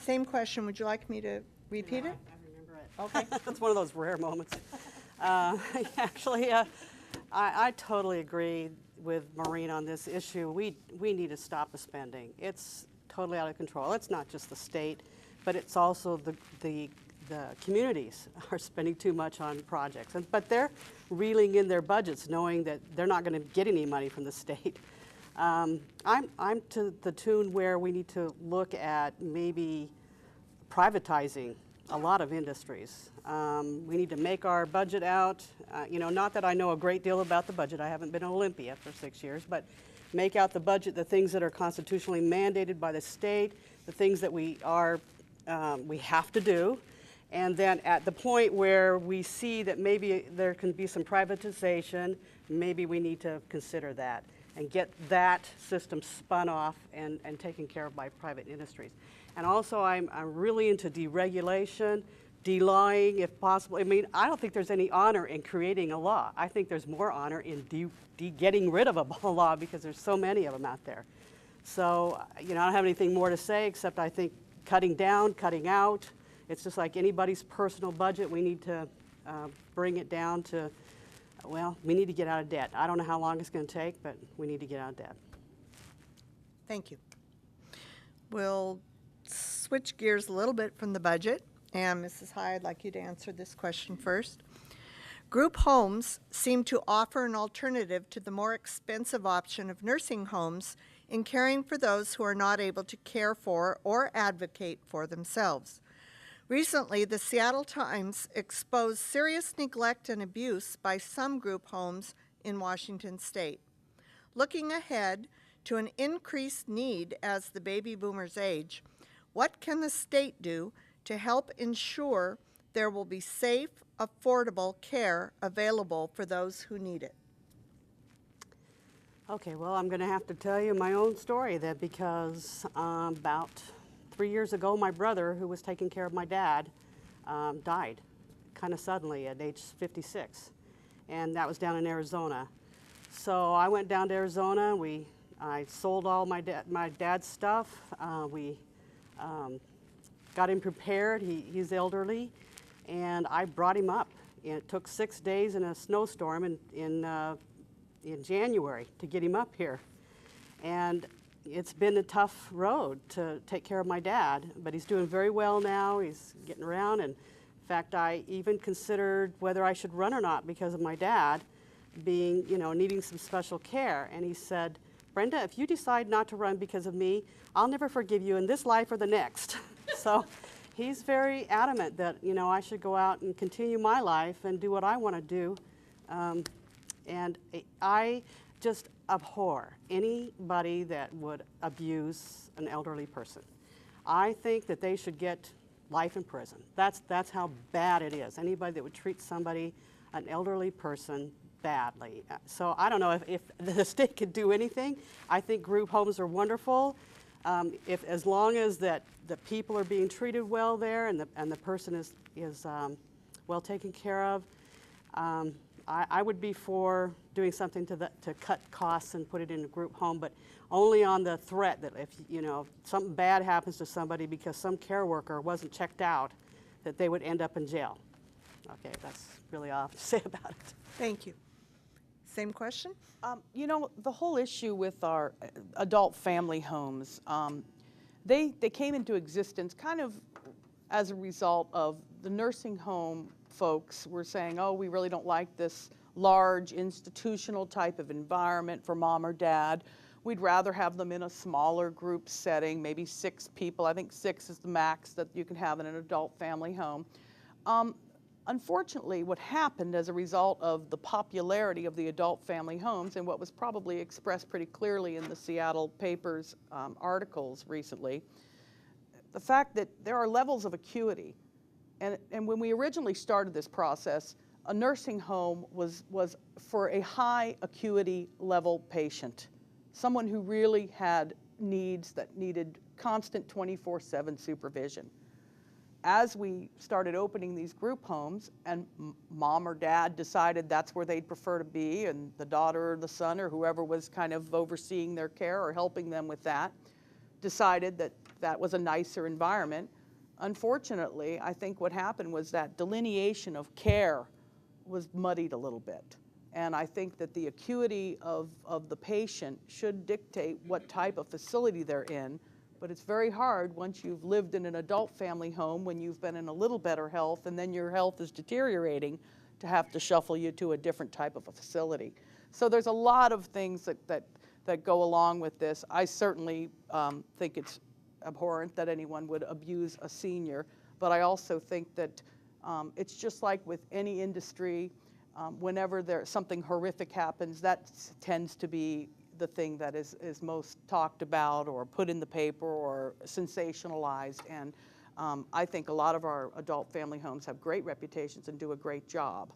Same question. Would you like me to repeat it? I remember it. Okay. That's one of those rare moments. Actually, I totally agree with Maureen on this issue. We need to stop the spending. It's totally out of control. It's not just the state, but it's also the communities are spending too much on projects. But they're reeling in their budgets knowing that they're not going to get any money from the state. I'm to the tune where we need to look at maybe privatizing a lot of industries. We need to make our budget out. You know, not that I know a great deal about the budget. I haven't been in Olympia for 6 years, but make out the budget, the things that are constitutionally mandated by the state, the things that we have to do. And then at the point where we see that maybe there can be some privatization, maybe we need to consider that and get that system spun off and taken care of by private industries. And also I'm really into deregulation, delawing if possible. I mean, I don't think there's any honor in creating a law. I think there's more honor in getting rid of a law because there's so many of them out there. So, you know, I don't have anything more to say except I think cutting down, cutting out, it's just like anybody's personal budget. We need to bring it down to, well, we need to get out of debt. I don't know how long it's going to take, but we need to get out of debt. Thank you. We'll switch gears a little bit from the budget. And Mrs. High, I'd like you to answer this question first. Group homes seem to offer an alternative to the more expensive option of nursing homes in caring for those who are not able to care for or advocate for themselves. Recently, the Seattle Times exposed serious neglect and abuse by some group homes in Washington state. Looking ahead to an increased need as the baby boomers age, what can the state do to help ensure there will be safe, affordable care available for those who need it? Okay, well, I'm going to have to tell you my own story then because about 3 years ago, my brother, who was taking care of my dad, died kind of suddenly at age 56, and that was down in Arizona. So I went down to Arizona. I sold all my dad's stuff. We got him prepared. He's elderly, and I brought him up. It took 6 days in a snowstorm in January to get him up here, and it's been a tough road to take care of my dad, but he's doing very well now. He's getting around, and in fact, I even considered whether I should run or not because of my dad being, you know, needing some special care. And he said, Brenda, if you decide not to run because of me, I'll never forgive you in this life or the next. So he's very adamant that, you know, I should go out and continue my life and do what I want to do. And I just abhor anybody that would abuse an elderly person. I think that they should get life in prison. That's how bad it is. Anybody that would treat somebody, an elderly person, badly. So I don't know if the state could do anything. I think group homes are wonderful. As long as that the people are being treated well there and the person is well taken care of, I would be for doing something to cut costs and put it in a group home, but only on the threat that if, you know, something bad happens to somebody because some care worker wasn't checked out, that they would end up in jail. Okay, that's really all I have to say about it. Thank you. Same question? You know, the whole issue with our adult family homes, they came into existence kind of as a result of the nursing home folks were saying, oh, we really don't like this large institutional type of environment for mom or dad. We'd rather have them in a smaller group setting, maybe 6 people. I think 6 is the max that you can have in an adult family home. Unfortunately, what happened as a result of the popularity of the adult family homes and what was probably expressed pretty clearly in the Seattle papers articles recently, the fact that there are levels of acuity. And when we originally started this process, a nursing home was for a high acuity level patient, someone who really had needs that needed constant 24/7 supervision. As we started opening these group homes and mom or dad decided that's where they'd prefer to be, and the daughter or the son or whoever was kind of overseeing their care or helping them with that, decided that that was a nicer environment. Unfortunately, I think what happened was that delineation of care was muddied a little bit. And I think that the acuity of the patient should dictate what type of facility they're in. But it's very hard once you've lived in an adult family home when you've been in a little better health and then your health is deteriorating to have to shuffle you to a different type of a facility. So there's a lot of things that go along with this. I certainly think it's abhorrent that anyone would abuse a senior, but I also think that it's just like with any industry, whenever something horrific happens, that tends to be the thing that is most talked about or put in the paper or sensationalized. And I think a lot of our adult family homes have great reputations and do a great job.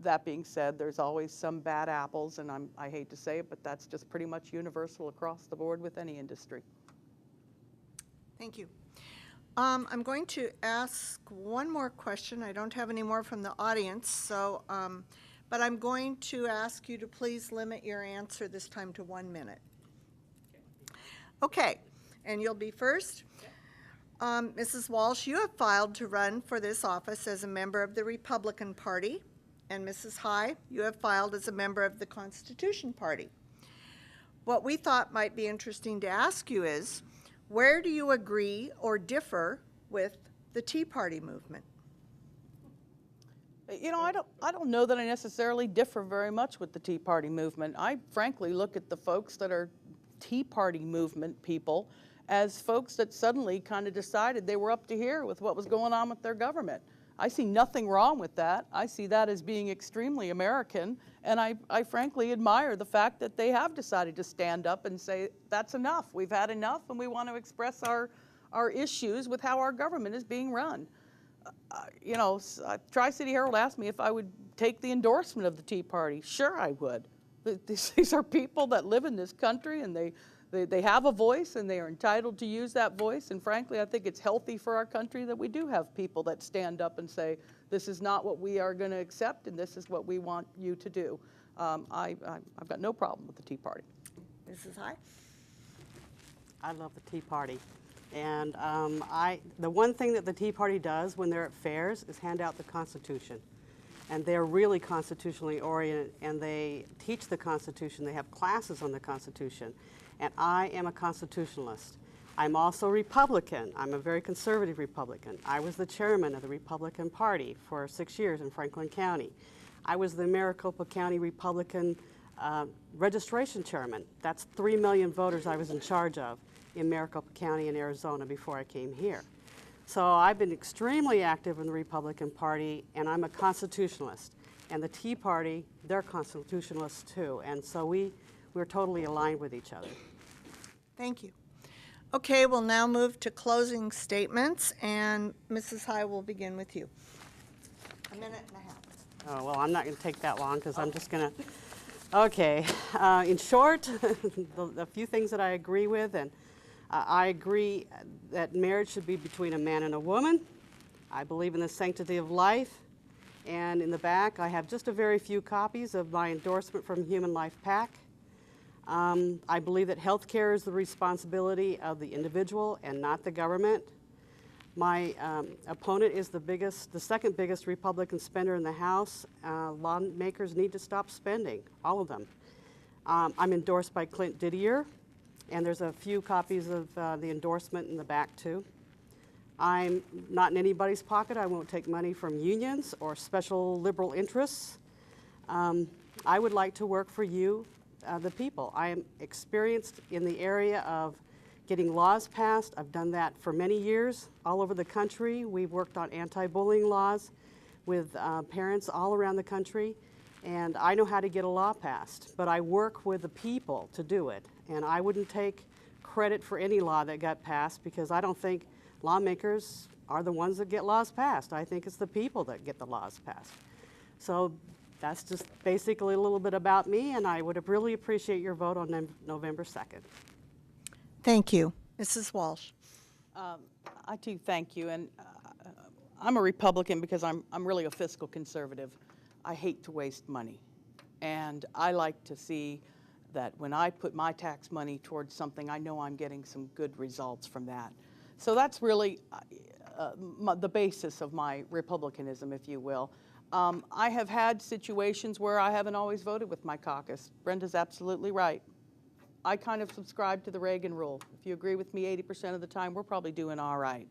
That being said, there's always some bad apples, and I hate to say it, but that's just pretty much universal across the board with any industry. Thank you. I'm going to ask one more question. I don't have any more from the audience, so, but I'm going to ask you to please limit your answer this time to 1 minute. Okay, and you'll be first. Mrs. Walsh, you have filed to run for this office as a member of the Republican Party, and Mrs. High, you have filed as a member of the Constitution Party. What we thought might be interesting to ask you is, where do you agree or differ with the Tea Party movement? You know, I don't know that I necessarily differ very much with the Tea Party movement. I frankly look at the folks that are Tea Party movement people as folks that suddenly kind of decided they were up to here with what was going on with their government. I see nothing wrong with that. I see that as being extremely American, and I frankly admire the fact that they have decided to stand up and say, that's enough. We've had enough, and we want to express our issues with how our government is being run. You know, Tri-City Herald asked me if I would take the endorsement of the Tea Party. Sure, I would. These are people that live in this country, and they have a voice, and they are entitled to use that voice. And frankly, I think it's healthy for our country that we do have people that stand up and say, this is not what we are going to accept, and this is what we want you to do. I've got no problem with the Tea Party. Mrs. High? I love the Tea Party. And the one thing that the Tea Party does when they're at fairs is hand out the Constitution. And they're really constitutionally oriented, and they teach the Constitution. They have classes on the Constitution. And I am a constitutionalist. I'm also Republican. I'm a very conservative Republican. I was the chairman of the Republican Party for 6 years in Franklin County. I was the Maricopa County Republican registration chairman. That's 3 million voters I was in charge of in Maricopa County in Arizona before I came here. So I've been extremely active in the Republican Party, and I'm a constitutionalist. And the Tea Party, they're constitutionalists too. And so we're totally aligned with each other. Thank you. Okay, we'll now move to closing statements, and Mrs. High will begin with you. 1.5 minutes. Oh, well, I'm not going to take that long because I'm just going to, okay. In short, the few things that I agree with, and I agree that marriage should be between a man and a woman. I believe in the sanctity of life. And in the back, I have just a very few copies of my endorsement from Human Life PAC. I believe that health care is the responsibility of the individual and not the government. My opponent is the second biggest Republican spender in the House. Lawmakers need to stop spending, all of them. I'm endorsed by Clint Didier, and there's a few copies of the endorsement in the back too. I'm not in anybody's pocket. I won't take money from unions or special liberal interests. I would like to work for you, the people. I am experienced in the area of getting laws passed. I've done that for many years all over the country. We've worked on anti-bullying laws with parents all around the country, and I know how to get a law passed, but I work with the people to do it, and I wouldn't take credit for any law that got passed because I don't think lawmakers are the ones that get laws passed. I think it's the people that get the laws passed. So that's just basically a little bit about me, and I would really appreciate your vote on November 2nd. Thank you. Mrs. Walsh. I too thank you, and I'm a Republican because I'm really a fiscal conservative. I hate to waste money, and I like to see that when I put my tax money towards something, I know I'm getting some good results from that. So that's really the basis of my Republicanism, if you will. I have had situations where I haven't always voted with my caucus. Brenda's absolutely right. I kind of subscribe to the Reagan rule. If you agree with me 80% of the time, we're probably doing all right.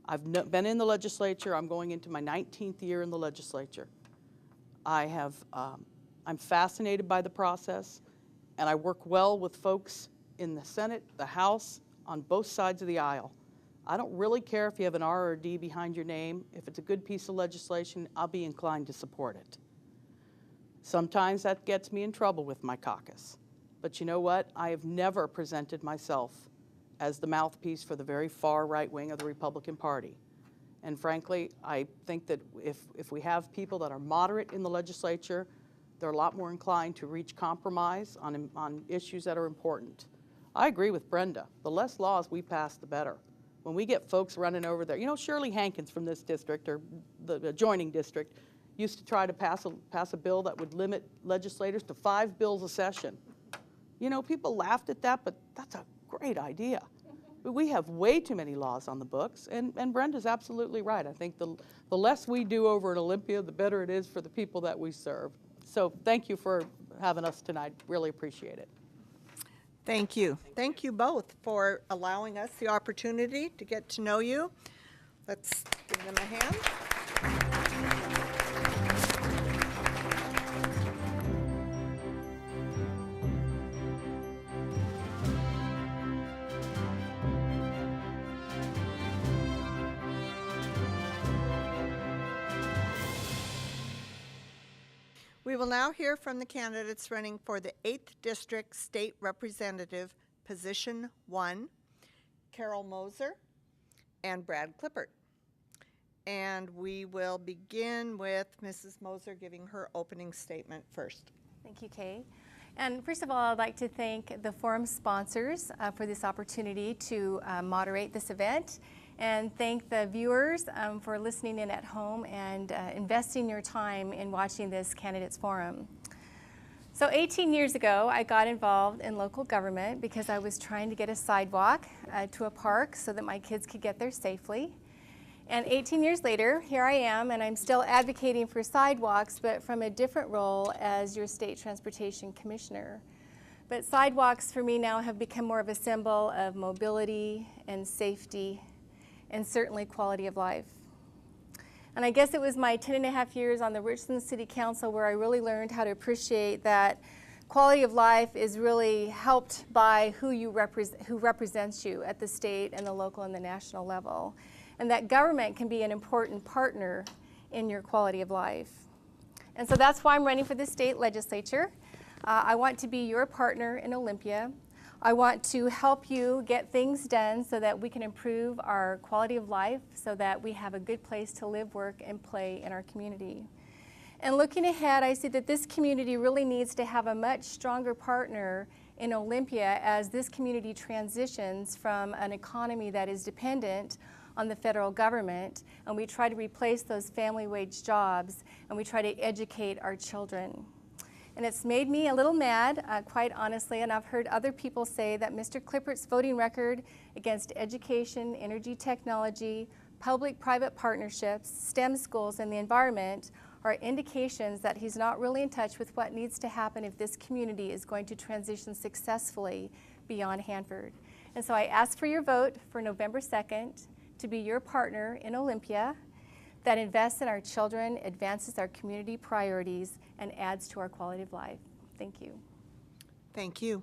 I've been in the legislature. I'm going into my 19th year in the legislature. I'm fascinated by the process, and I work well with folks in the Senate, the House, on both sides of the aisle. I don't really care if you have an R or a D behind your name. If it's a good piece of legislation, I'll be inclined to support it. Sometimes that gets me in trouble with my caucus. But you know what? I have never presented myself as the mouthpiece for the very far right wing of the Republican Party. And frankly, I think that if we have people that are moderate in the legislature, they're a lot more inclined to reach compromise on issues that are important. I agree with Brenda. The less laws we pass, the better. When we get folks running over there, you know, Shirley Hankins from this district, or the adjoining district, used to try to pass a bill that would limit legislators to 5 bills a session. You know, people laughed at that, but that's a great idea. But we have way too many laws on the books, and Brenda's absolutely right. I think the less we do over in Olympia, the better it is for the people that we serve. So thank you for having us tonight. Really appreciate it. Thank you. Thank you both for allowing us the opportunity to get to know you. Let's give them a hand. We will now hear from the candidates running for the 8th District State Representative, Position 1, Carol Moser and Brad Klippert. And we will begin with Mrs. Moser giving her opening statement first. Thank you, Kay. And first of all, I'd like to thank the forum sponsors for this opportunity to moderate this event, and thank the viewers for listening in at home and investing your time in watching this candidates forum. So 18 years ago, I got involved in local government because I was trying to get a sidewalk to a park so that my kids could get there safely. And 18 years later, here I am, and I'm still advocating for sidewalks, but from a different role as your state transportation commissioner. But sidewalks for me now have become more of a symbol of mobility and safety, and certainly quality of life. And I guess it was my 10.5 years on the Richland City Council where I really learned how to appreciate that quality of life is really helped by who represents you at the state and the local and the national level. And that government can be an important partner in your quality of life. And so that's why I'm running for the state legislature. I want to be your partner in Olympia. I want to help you get things done so that we can improve our quality of life, so that we have a good place to live, work, and play in our community. And looking ahead, I see that this community really needs to have a much stronger partner in Olympia as this community transitions from an economy that is dependent on the federal government, and we try to replace those family wage jobs, and we try to educate our children. And it's made me a little mad, quite honestly, and I've heard other people say that Mr. Klippert's voting record against education, energy technology, public-private partnerships, STEM schools, and the environment are indications that he's not really in touch with what needs to happen if this community is going to transition successfully beyond Hanford. And so I ask for your vote for November 2nd to be your partner in Olympia that invests in our children, advances our community priorities, and adds to our quality of life. Thank you. Thank you.